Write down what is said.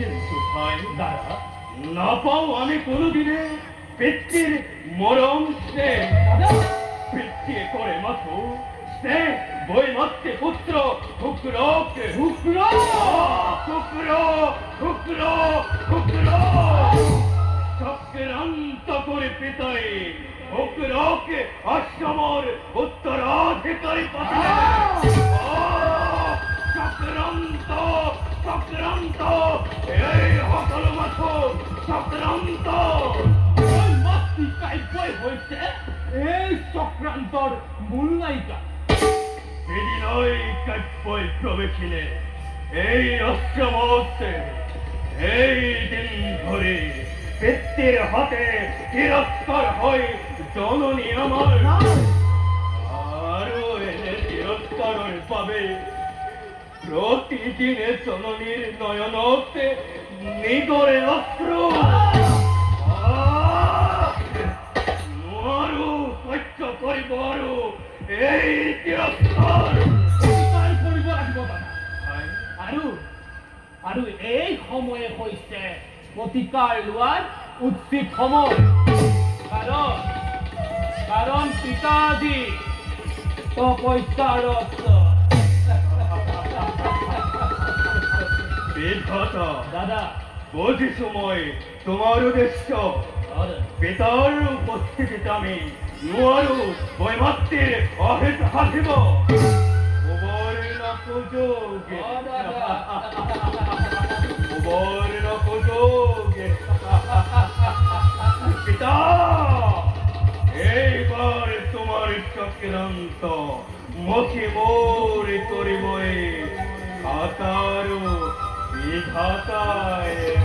কিন্তু ভাই দাদা না পাও আমি কোনোদিনে পিতৃর মরম সে পিতৃ করে মাথো সে বই মাত্রে পুত্র হুকরকে হুকর হুকর হুকর হুকর চক্রান্ত করে পিতাই হুকরকে অসমর উত্তরাধিকারী পাঠায় চক্রান্ত চক্রান্ত এই হকল মাথো চক্রান্ত মাতৃ কাব্যই হয়েছে এই চক্রান্তর মূল নায়িকা সেদিন ওই কাব্যই প্রবেশিলে এই অষ্টমতে এই দিন ধরে পিতৃর হাতে তিরস্কার হয় জননী আমার আরো এনে তিরস্কার পাবে প্রতিদিনে জননীর নয়নতে নিগরে অস্ত্র আরো সহ্য করিব আরো এই তিরস্কার করিব লাগিব আৰু আৰু এই সময়ে হৈছে প্ৰতিকাৰ লোৱাৰ উচিত সময় কাৰণ পিতাজী তপস্যাৰত দাদা বুঝিছো মই তোমাৰ উদ্দেশ্য পিতাৰ উপস্থিতিতে আমি নোৱাৰো বৈমাত্ৰেৰ অহিত সাধিব পিতা এইবাৰ তোমাৰ চক্ৰান্ত মুখে মোৰ কৰিবই খাতাৰ বিধাতায়